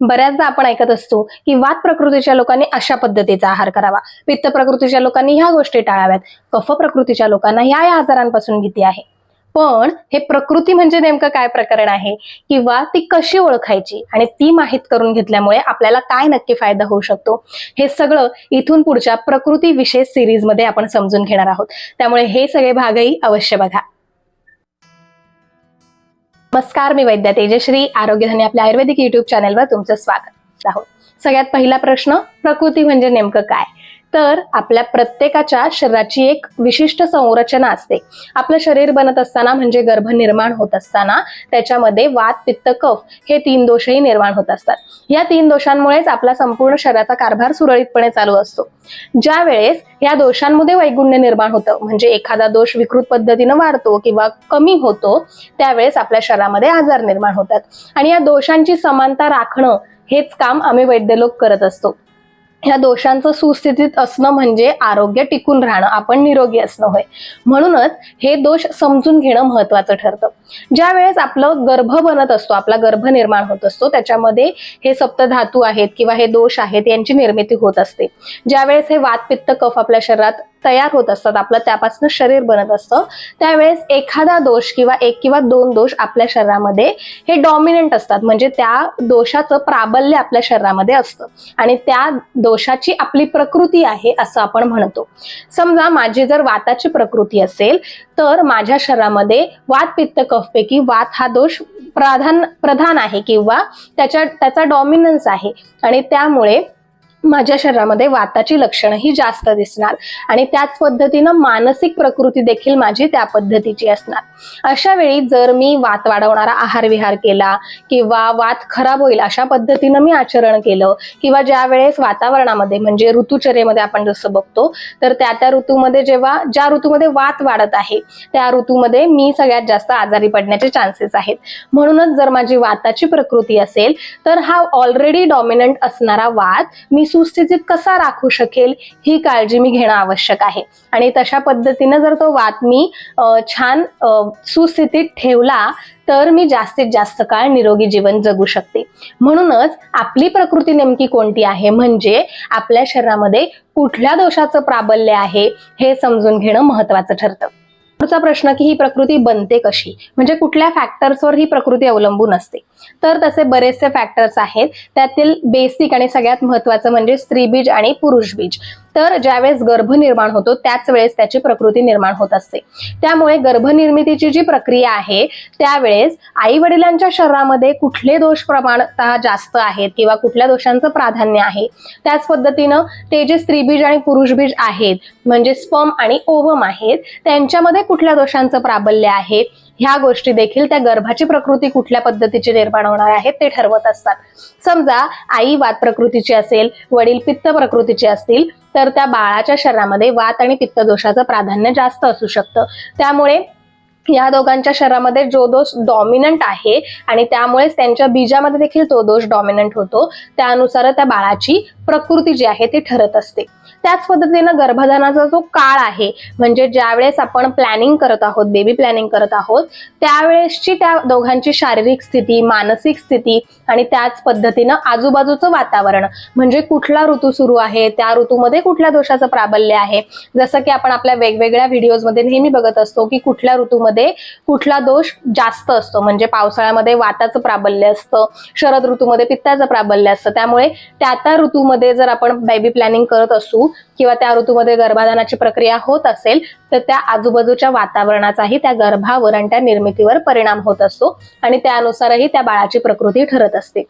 बऱ्याचदा आपण ऐकत असतो की वात प्रकृतीच्या लोकांनी अशा पद्धतीचा आहार करावा, पित्त प्रकृतीच्या लोकांनी ह्या गोष्टी टाळाव्यात, कफ प्रकृतीच्या लोकांना ह्या आजारांपासून भीती आहे. पण हे प्रकृती म्हणजे नेमकं काय प्रकरण आहे किंवा ती कशी ओळखायची आणि ती माहीत करून घेतल्यामुळे आपल्याला काय नक्की फायदा होऊ शकतो, हे सगळं इथून पुढच्या प्रकृती विशेष सिरीज मध्ये आपण समजून घेणार आहोत. त्यामुळे हे सगळे भागही अवश्य बघा. नमस्कार, मी वैद्य तेजश्री. आरोग्यधनी आपल्या आयुर्वेदिक युट्यूब चॅनलवर तुमचं स्वागत आहे. सगळ्यात पहिला प्रश्न, प्रकृती म्हणजे नेमकं काय? तर आपल्या प्रत्येकाच्या शरीराची एक विशिष्ट संरचना असते. आपलं शरीर बनत असताना म्हणजे गर्भ निर्माण होत असताना त्याच्यामध्ये वात, पित्त, कफ हे 3 दोषही निर्माण होत असतात. या 3 दोषांमुळेच आपला संपूर्ण शरीराचा कारभार सुरळीतपणे चालू असतो. ज्या वेळेस या दोषांमध्ये वैगुण्य निर्माण होतं, म्हणजे एखादा दोष विकृत पद्धतीनं वाढतो किंवा कमी होतो, त्यावेळेस आपल्या शरीरामध्ये आजार निर्माण होतात. आणि या दोषांची समानता राखणं हेच काम आम्ही वैद्य लोक करत असतो. ह्या दोषांचं सुस्थितीत असणं म्हणजे आरोग्य टिकून राहणं, आपण निरोगी असणं होय. म्हणूनच हे दोष समजून घेणं महत्वाचं ठरतं. ज्या वेळेस आपलं गर्भ बनत असतो, आपला गर्भ निर्माण होत असतो, त्याच्यामध्ये हे सप्तधातू आहेत किंवा हे दोष आहेत यांची निर्मिती होत असते. ज्या वेळेस हे वात, पित्त, कफ आपल्या शरीरात तयार होत असतात, आपलं त्यापासून शरीर बनत असतं, त्यावेळेस एखादा दोष किंवा 1 किंवा 2 दोष आपल्या शरीरामध्ये हे डॉमिनंट असतात, म्हणजे त्या दोषाचं प्राबल्य आपल्या शरीरामध्ये असतं आणि त्या दोषाची आपली प्रकृती आहे असं आपण म्हणतो. समजा माझी जर वाताची प्रकृती असेल तर माझ्या शरीरामध्ये वात, पित्त, कफ पैकी वात हा दोष प्रधान आहे किंवा त्याचा डॉमिनन्स आहे आणि त्यामुळे माझ्या शरीरामध्ये वाताची लक्षणं ही जास्त दिसणार आणि त्याच पद्धतीनं मानसिक प्रकृती देखील माझी त्या पद्धतीची असणार. अशा वेळी जर मी वात वाढवणारा आहार विहार केला किंवा वात खराब होईल अशा पद्धतीनं मी आचरण केलं किंवा ज्या वेळेस वातावरणामध्ये म्हणजे ऋतुचर्येमध्ये आपण जसं बघतो तर त्या ऋतूमध्ये ज्या ऋतूमध्ये वात वाढत आहे त्या ऋतूमध्ये मी सगळ्यात जास्त आजारी पडण्याचे चान्सेस आहेत. म्हणूनच जर माझी वाताची प्रकृती असेल तर हा ऑलरेडी डॉमिनंट असणारा वात मी सुस्थितीत कसा राखू शकेल ही काळजी मी घेणं आवश्यक आहे. आणि तशा पद्धतीनं जर तो वात मी छान सुस्थितीत ठेवला तर मी जास्तीत जास्त काळ निरोगी जीवन जगू शकते. म्हणूनच आपली प्रकृती नेमकी कोणती आहे म्हणजे आपल्या शरीरामध्ये कुठल्या दोषाचं प्राबल्य आहे हे समजून घेणं महत्वाचं ठरतं. पुढचा प्रश्न की ही प्रकृती बनते कशी, म्हणजे कुठल्या फॅक्टर्सवर ही प्रकृती अवलंबून असते. तर तसे बरेचसे फॅक्टर्स आहेत. त्यातील बेसिक आणि सगळ्यात महत्वाचं म्हणजे स्त्रीबीज आणि पुरुषबीज. तर ज्यावेळेस गर्भ निर्माण होतो त्याच वेळेस त्याची प्रकृती निर्माण होत असते. त्यामुळे गर्भनिर्मितीची जी प्रक्रिया आहे त्यावेळेस आई वडिलांच्या शरीरामध्ये कुठले दोष प्रमाणतः जास्त आहेत किंवा कुठल्या दोषांचं प्राधान्य आहे, त्याच पद्धतीनं ते जे स्त्रीबीज आणि पुरुषबीज आहेत म्हणजे स्पर्म आणि ओव्हम आहेत त्यांच्यामध्ये कुठल्या दोषांचं प्राबल्य आहे ह्या गोष्टी देखील त्या गर्भाची प्रकृती कुठल्या पद्धतीची निर्माण होणार आहे ते ठरवत असतात. समजा आई वात प्रकृतीची असेल, वडील पित्त प्रकृतीचे असतील तर त्या बाळाच्या शरीरामध्ये वात आणि पित्त दोषाचं प्राधान्य जास्त असू शकतं. त्यामुळे या दोघांच्या शरीरामध्ये जो दोष डॉमिनंट आहे आणि त्यामुळेच त्यांच्या बीजामध्ये देखील तो दोष डॉमिनंट होतो, त्यानुसार त्या बाळाची प्रकृती जी आहे ती ठरत असते. त्याच पद्धतीनं गर्भधानाचा जो काळ आहे म्हणजे ज्यावेळेस आपण प्लॅनिंग करत आहोत, बेबी प्लॅनिंग करत आहोत, त्यावेळेसची त्या दोघांची शारीरिक स्थिती, मानसिक स्थिती आणि त्याच पद्धतीनं आजूबाजूचं वातावरण म्हणजे कुठला ऋतू सुरू आहे, त्या ऋतूमध्ये कुठल्या दोषाचं प्राबल्य आहे. जसं की आपण आपल्या वेगवेगळ्या व्हिडिओजमध्ये नेहमी बघत असतो की कुठल्या ऋतूमध्ये कुठला दोष जास्त असतो, म्हणजे पावसाळ्यामध्ये वाताचं प्राबल्य असतं, शरद ऋतूमध्ये पित्ताचं प्राबल्य असतं. त्यामुळे त्या ऋतूमध्ये जर आपण बेबी प्लॅनिंग करत असू किंवा त्या ऋतूमध्ये गर्भाधानाची प्रक्रिया होत असेल तर त्या आजूबाजूच्या वातावरणाचाही त्या गर्भावर आणि त्या निर्मितीवर परिणाम होत असतो आणि त्यानुसारही त्या बाळाची प्रकृती ठरत असते.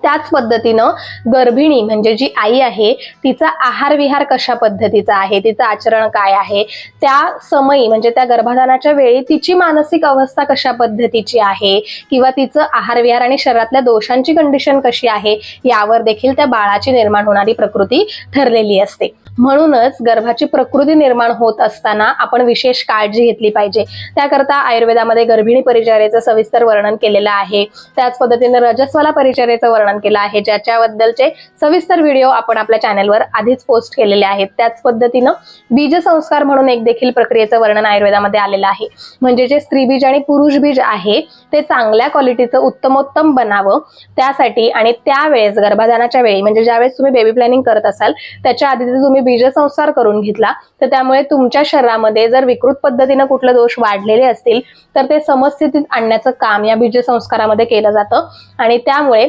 त्याच पद्धतीनं गर्भिणी म्हणजे जी आई आहे तिचा आहार विहार कशा पद्धतीचा आहे, तिचं आचरण काय आहे, त्या समयी म्हणजे त्या गर्भाधानाच्या वेळी तिची मानसिक अवस्था कशा पद्धतीची आहे किंवा तिचं आहार विहार आणि शरीरातल्या दोषांची कंडिशन कशी आहे यावर देखील त्या बाळाची निर्माण होणारी प्रकृती ठरलेली असते. म्हणूनच गर्भाची प्रकृती निर्माण होत असताना आपण विशेष काळजी घेतली पाहिजे. त्याकरता आयुर्वेदामध्ये गर्भिणी परिचर्येचं सविस्तर वर्णन केलेलं आहे. त्याच पद्धतीने रजस्वला परिचर्येचं वर्णन निर्माण केला आहे, ज्याच्याबद्दलचे सविस्तर व्हिडिओ आपण आपल्या चॅनलवर आधीच पोस्ट केलेले आहेत. त्याच पद्धतीनं बीजसंस्कार म्हणून एक देखील प्रक्रियेचं वर्णन आयुर्वेदामध्ये आलेलं आहे. म्हणजे जे स्त्रीबीज आणि पुरुष बीज आहे ते चांगल्या क्वालिटीचं उत्तमोत्तम बनावं त्यासाठी, आणि त्यावेळेस गर्भाधानाच्या वेळी म्हणजे ज्यावेळेस तुम्ही बेबी प्लॅनिंग करत असाल त्याच्या आधी जर तुम्ही बीजसंस्कार करून घेतला तर त्यामुळे तुमच्या शरीरामध्ये जर विकृत पद्धतीनं कुठले दोष वाढलेले असतील तर ते समस्थितीत आणण्याचं काम या बीजसंस्कारामध्ये केलं जातं. आणि त्यामुळे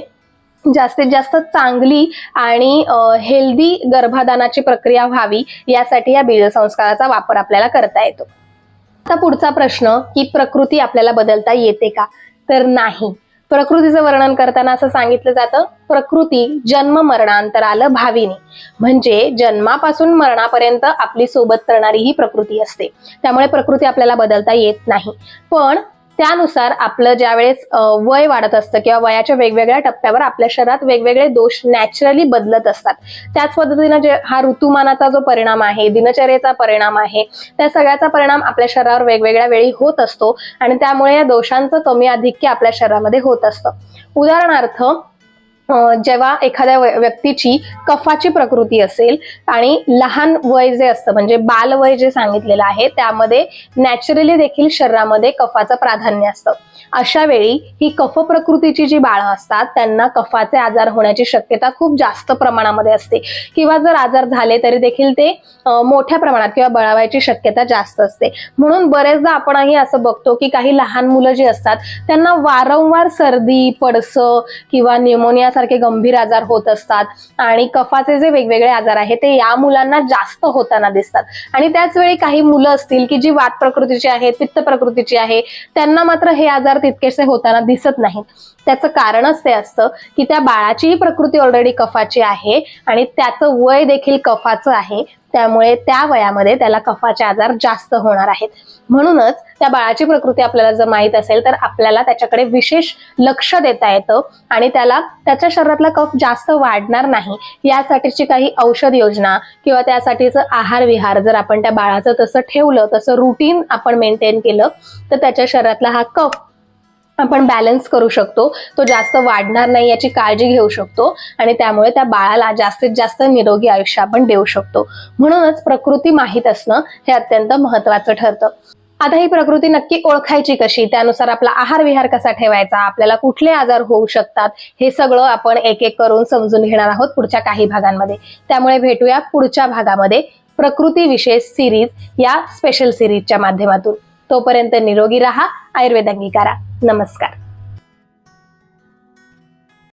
जास्तीत जास्त चांगली आणि हेल्दी गर्भाधानाची प्रक्रिया व्हावी यासाठी या बीजसंस्काराचा वापर आपल्याला करता येतो. आता पुढचा प्रश्न की प्रकृती आपल्याला बदलता येते का? तर नाही. प्रकृतीचं वर्णन करताना असं सांगितलं जातं, प्रकृती जन्म मरणांतराल भाविनी, म्हणजे जन्मापासून मरणापर्यंत आपली सोबत करणारी ही प्रकृती असते. त्यामुळे प्रकृती आपल्याला बदलता येत नाही. पण त्यानुसार आपलं ज्यावेळेस वय वाढत असतं किंवा वयाच्या वेगवेगळ्या टप्प्यावर आपल्या शरीरात वेगवेगळे दोष नॅचरली बदलत असतात. त्याच पद्धतीनं जे हा ऋतुमानाचा जो परिणाम आहे, दिनचर्येचा परिणाम आहे, त्या सगळ्याचा परिणाम आपल्या शरीरावर वेगवेगळ्या वेळी होत असतो आणि त्यामुळे या दोषांचं कमी अधिक्य आपल्या शरीरामध्ये होत असतं. उदाहरणार्थ, जेव्हा एखाद्या व्यक्तीची कफाची प्रकृती असेल आणि लहान वय जे असतं म्हणजे बालवय जे सांगितलेलं आहे त्यामध्ये नॅचरली देखील शरीरामध्ये कफाचं प्राधान्य असतं. अशा वेळी ही कफ प्रकृतीची जी बाळं असतात त्यांना कफाचे आजार होण्याची शक्यता खूप जास्त प्रमाणामध्ये असते, किंवा जर आजार झाले तरी देखील ते मोठ्या प्रमाणात किंवा बळावायची शक्यता जास्त असते. म्हणून बरेचदा आपणही असं बघतो की काही लहान मुलं जी असतात त्यांना वारंवार सर्दी, पडसं किंवा न्यूमोनिया सारखे गंभीर आजार होत असतात आणि कफाचे जे वेगवेगळे आजार आहेत ते या मुलांना जास्त होताना दिसतात. आणि त्याच वेळी काही मुलं असतील की जी वात प्रकृतीची आहेत, पित्त प्रकृतीची आहे, त्यांना मात्र हे आजार तितकेसे होताना दिसत नाहीत. त्याचं कारणच ते असतं की त्या बाळाचीही प्रकृती ऑलरेडी कफाची आहे आणि त्याचं वय देखील कफाचं आहे, त्यामुळे त्या वयामध्ये त्याला कफाचे आजार जास्त होणार आहेत. म्हणूनच त्या बाळाची प्रकृती आपल्याला जर माहित असेल तर आपल्याला त्याच्याकडे विशेष लक्ष देता येतं आणि त्याला त्याच्या शरीरातला कफ जास्त वाढणार नाही यासाठीची काही औषध योजना किंवा त्यासाठीचं आहार विहार जर आपण त्या बाळाचं तसं ठेवलं, तसं रुटीन आपण मेंटेन केलं तर त्याच्या शरीरातला हा कफ आपण बॅलन्स करू शकतो, तो जास्त वाढणार नाही याची काळजी घेऊ शकतो आणि त्यामुळे त्या बाळाला जास्तीत जास्त निरोगी आयुष्य आपण देऊ शकतो. म्हणूनच प्रकृती माहीत असणं हे अत्यंत महत्त्वाचं ठरतं. आता ही प्रकृती नक्की ओळखायची कशी, त्यानुसार आपला आहार विहार कसा ठेवायचा, आपल्याला कुठले आजार होऊ शकतात, हे सगळं आपण एक एक करून समजून घेणार आहोत पुढच्या काही भागांमध्ये. त्यामुळे भेटूया पुढच्या भागामध्ये प्रकृती विशेष सिरीज या स्पेशल सिरीजच्या माध्यमातून. तोपर्यंत निरोगी राहा, आयुर्वेद अंगीकारा. नमस्कार.